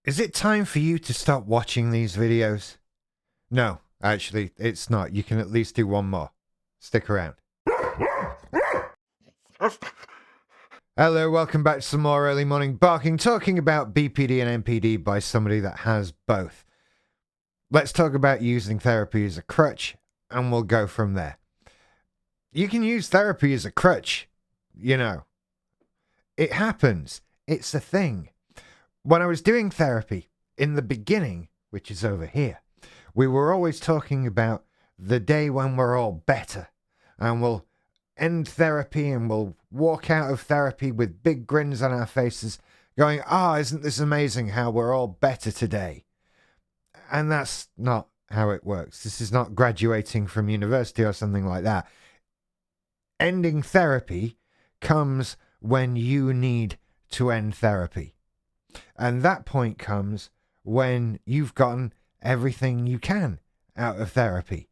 Is it time for you to stop watching these videos? No, actually, it's not. You can at least do one more. Stick around. Hello, welcome back to some more early morning barking, talking about BPD and NPD by somebody that has both. Let's talk about using therapy as a crutch, and we'll go from there. You can use therapy as a crutch, you know. It happens. It's a thing. When I was doing therapy in the beginning, which is over here, we were always talking about the day when we're all better, and we'll end therapy and we'll walk out of therapy with big grins on our faces going, isn't this amazing how we're all better today? And that's not how it works. This is not graduating from university or something like that. Ending therapy comes when you need to end therapy. And that point comes when you've gotten everything you can out of therapy.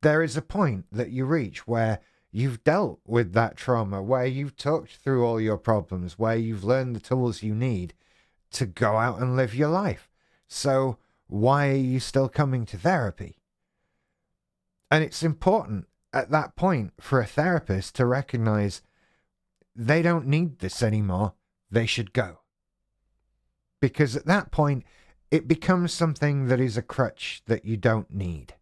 There is a point that you reach where you've dealt with that trauma, where you've talked through all your problems, where you've learned the tools you need to go out and live your life. So why are you still coming to therapy? And it's important at that point for a therapist to recognize they don't need this anymore. They should go. Because at that point, it becomes something that is a crutch that you don't need.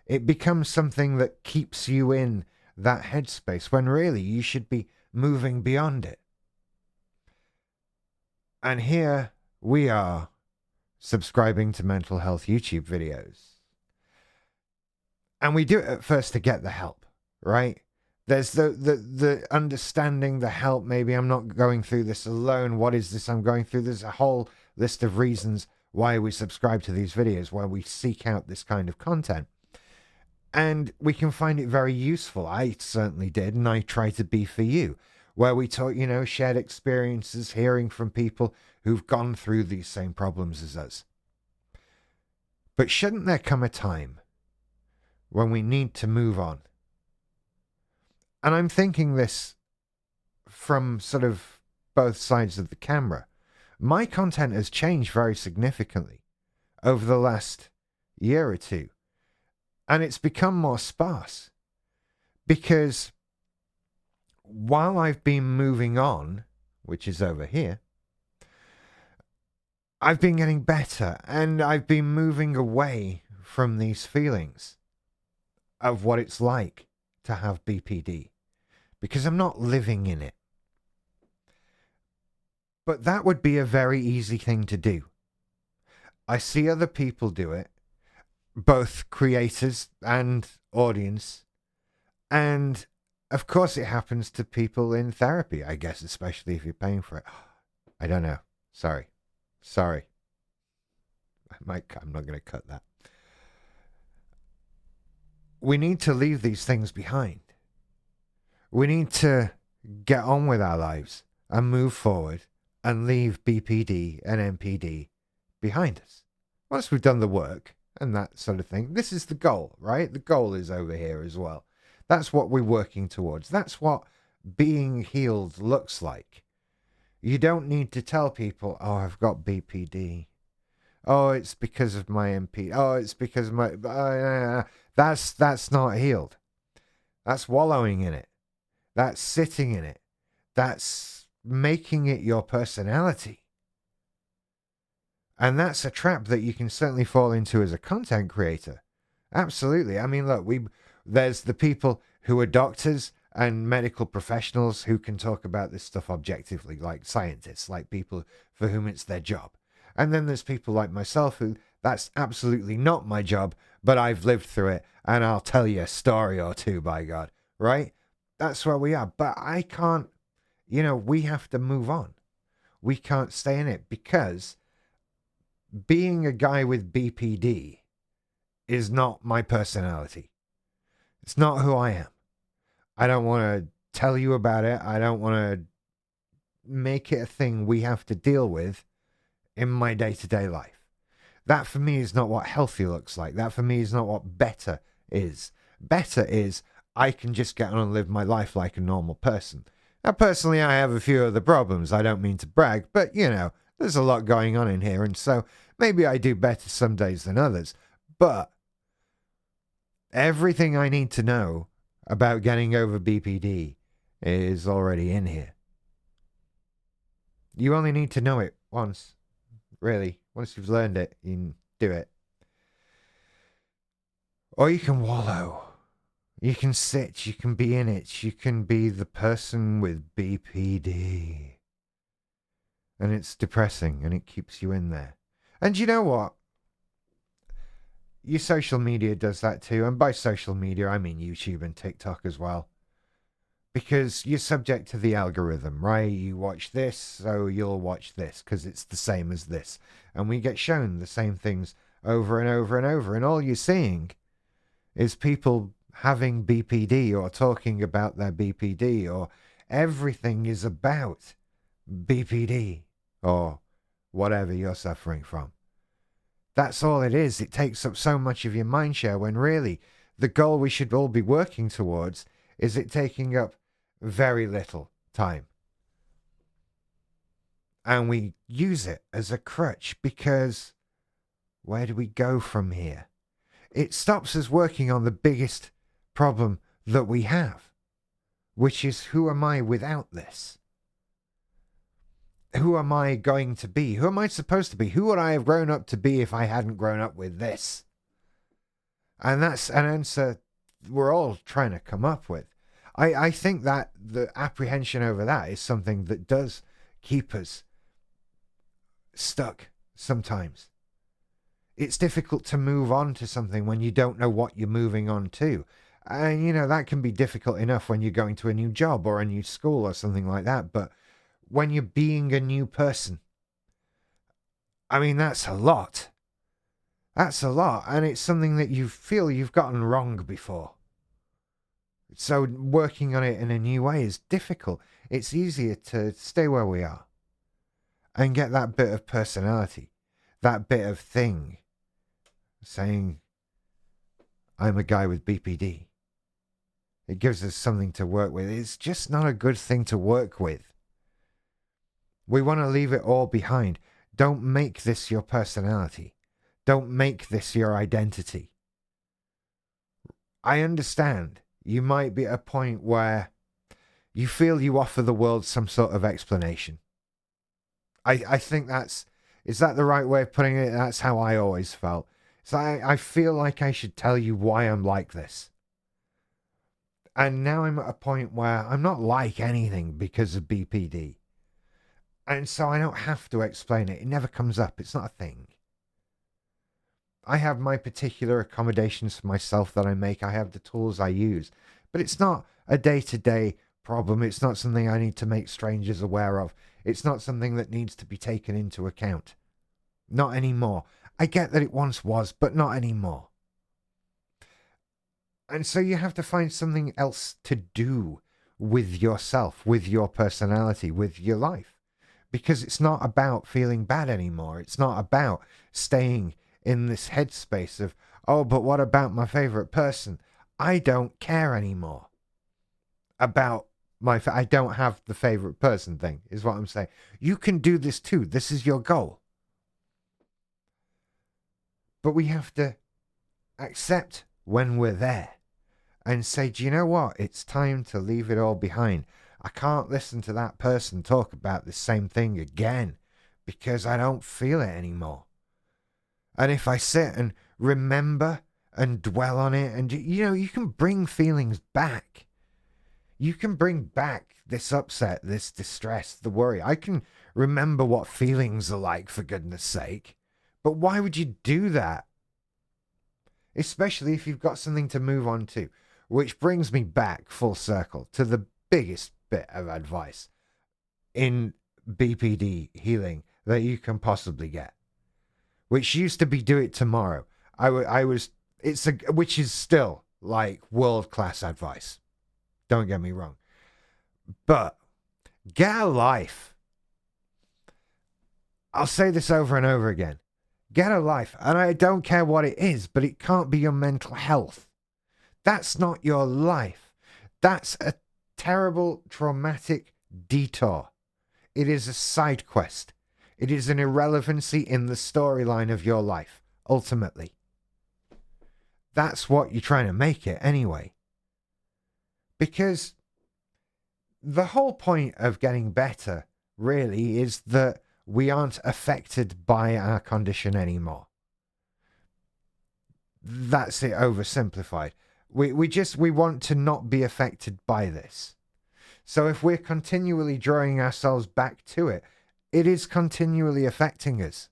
It becomes something that keeps you in that headspace when really you should be moving beyond it. And here we are, subscribing to mental health YouTube videos. And we do it at first to get the help, right? There's the understanding, the help. Maybe I'm not going through this alone. What is this I'm going through? There's a whole list of reasons why we subscribe to these videos, why we seek out this kind of content. And we can find it very useful. I certainly did, and I try to be for you, where we talk, shared experiences, hearing from people who've gone through these same problems as us. But shouldn't there come a time when we need to move on? And I'm thinking this from sort of both sides of the camera. My content has changed very significantly over the last year or two. And it's become more sparse. Because while I've been moving on, which is over here, I've been getting better. And I've been moving away from these feelings of what it's like to have BPD, because I'm not living in it. But that would be a very easy thing to do. I see other people do it, both creators and audience, and of course it happens to people in therapy, I guess, especially if you're paying for it. I don't know. Sorry. I'm not going to cut that. We need to leave these things behind. We need to get on with our lives and move forward and leave BPD and NPD behind us. Once we've done the work and that sort of thing, this is the goal, right? The goal is over here as well. That's what we're working towards. That's what being healed looks like. You don't need to tell people, I've got BPD. Oh, it's because of my NP. Oh, it's because of my... That's not healed. That's wallowing in it. That's sitting in it. That's making it your personality. And that's a trap that you can certainly fall into as a content creator. Absolutely. I mean, look, there's the people who are doctors and medical professionals who can talk about this stuff objectively, like scientists, like people for whom it's their job. And then there's people like myself who that's absolutely not my job, but I've lived through it and I'll tell you a story or two, by God, right? That's where we are. But I can't, we have to move on. We can't stay in it because being a guy with BPD is not my personality. It's not who I am. I don't want to tell you about it. I don't want to make it a thing we have to deal with in my day-to-day life. That for me is not what healthy looks like. That for me is not what better is. Better is I can just get on and live my life like a normal person. Now, personally, I have a few other problems. I don't mean to brag, but, There's a lot going on in here, and so maybe I do better some days than others. But everything I need to know about getting over BPD is already in here. You only need to know it once, really. Once you've learned it, you can do it. Or you can wallow. You can sit, you can be in it, you can be the person with BPD. And it's depressing, and it keeps you in there. And you know what? Your social media does that too. And by social media, I mean YouTube and TikTok as well. Because you're subject to the algorithm, right? You watch this, so you'll watch this, because it's the same as this. And we get shown the same things over and over and over. And all you're seeing is people having BPD or talking about their BPD, or everything is about BPD or whatever you're suffering from. That's all it is. It takes up so much of your mind share, when really the goal we should all be working towards is it taking up very little time. And we use it as a crutch, because where do we go from here? It stops us working on the biggest problem that we have, which is, who am I without this? Who am I going to be? Who am I supposed to be? Who would I have grown up to be if I hadn't grown up with this? And that's an answer we're all trying to come up with. I think that the apprehension over that is something that does keep us stuck sometimes. It's difficult to move on to something when you don't know what you're moving on to. And, you know, that can be difficult enough when you're going to a new job or a new school or something like that. But when you're being a new person, I mean, that's a lot. That's a lot. And it's something that you feel you've gotten wrong before. So working on it in a new way is difficult. It's easier to stay where we are and get that bit of personality, that bit of thing, saying, I'm a guy with BPD. It gives us something to work with. It's just not a good thing to work with. We want to leave it all behind. Don't make this your personality. Don't make this your identity. I understand. You might be at a point where you feel you offer the world some sort of explanation. I think is that the right way of putting it? That's how I always felt. So I feel like I should tell you why I'm like this. And now I'm at a point where I'm not like anything because of BPD. And so I don't have to explain it. It never comes up. It's not a thing. I have my particular accommodations for myself that I make. I have the tools I use. But it's not a day-to-day problem. It's not something I need to make strangers aware of. It's not something that needs to be taken into account. Not anymore. I get that it once was, but not anymore. And so you have to find something else to do with yourself, with your personality, with your life. Because it's not about feeling bad anymore. It's not about staying in this headspace of, oh, but what about my favorite person? I don't care anymore about I don't have the favorite person thing, is what I'm saying. You can do this too. This is your goal. But we have to accept when we're there and say, do you know what? It's time to leave it all behind. I can't listen to that person talk about the same thing again because I don't feel it anymore. And if I sit and remember and dwell on it, and, you know, you can bring feelings back. You can bring back this upset, this distress, the worry. I can remember what feelings are like, for goodness sake. But why would you do that? Especially if you've got something to move on to. Which brings me back full circle to the biggest bit of advice in BPD healing that you can possibly get. Which used to be do it tomorrow. Which is still like world-class advice. Don't get me wrong. But get a life. I'll say this over and over again. Get a life. And I don't care what it is, but it can't be your mental health. That's not your life. That's a terrible, traumatic detour. It is a side quest. It is an irrelevancy in the storyline of your life, ultimately. That's what you're trying to make it anyway. Because the whole point of getting better, really, is that we aren't affected by our condition anymore. That's it oversimplified. We want to not be affected by this. So if we're continually drawing ourselves back to it, it is continually affecting us.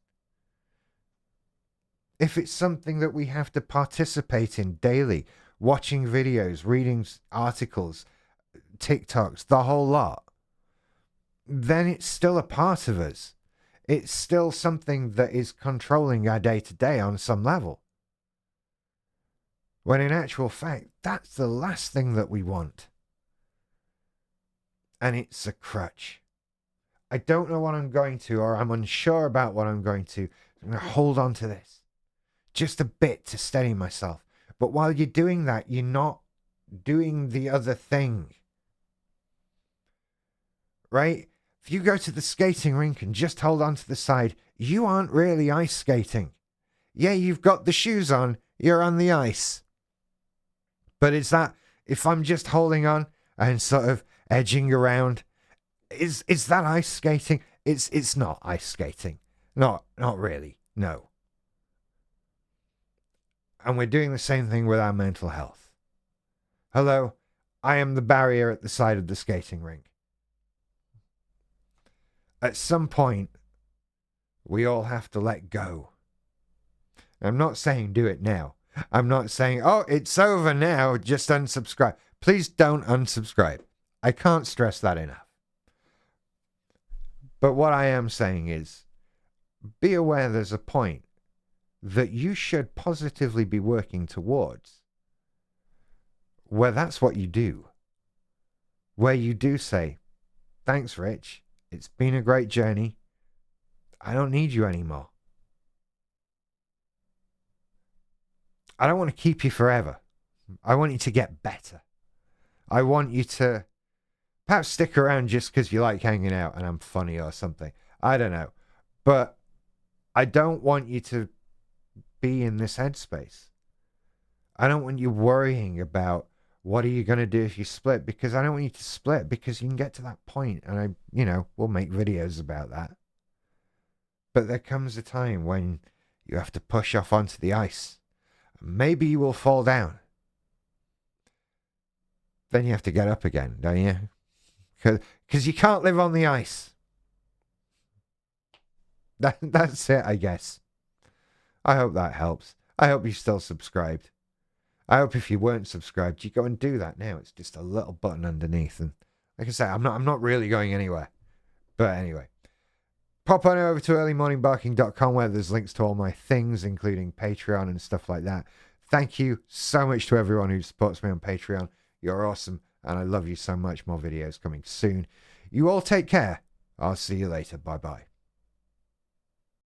If it's something that we have to participate in daily, watching videos, reading articles, TikToks, the whole lot, then it's still a part of us. It's still something that is controlling our day-to-day on some level. When in actual fact, that's the last thing that we want. And it's a crutch. I don't know what I'm going to, or I'm unsure about what I'm going to. I'm going to hold on to this just a bit to steady myself. But while you're doing that, you're not doing the other thing. Right? If you go to the skating rink and just hold on to the side, you aren't really ice skating. Yeah, you've got the shoes on, you're on the ice. But is that, if I'm just holding on and sort of edging around, is that ice skating? It's not ice skating. Not really, no. And we're doing the same thing with our mental health. Hello, I am the barrier at the side of the skating rink. At some point, we all have to let go. I'm not saying do it now. I'm not saying, oh, it's over now, just unsubscribe. Please don't unsubscribe. I can't stress that enough. But what I am saying is, be aware there's a point that you should positively be working towards, where that's what you do. Where you do say, thanks, Rich. It's been a great journey. I don't need you anymore. I don't want to keep you forever. I want you to get better. I want you to perhaps stick around just because you like hanging out and I'm funny or something. I don't know. But I don't want you to be in this headspace. I don't want you worrying about what are you going to do if you split, because I don't want you to split, because you can get to that point and we'll make videos about that. But there comes a time when you have to push off onto the ice. Maybe you will fall down. Then you have to get up again, don't you? Because you can't live on the ice. That's it, I guess. I hope that helps. I hope you're still subscribed. I hope if you weren't subscribed, you go and do that now. It's just a little button underneath. And like I say, I'm not really going anywhere. But anyway, pop on over to earlymorningbarking.com where there's links to all my things, including Patreon and stuff like that. Thank you so much to everyone who supports me on Patreon. You're awesome, and I love you so much. More videos coming soon. You all take care. I'll see you later. Bye-bye.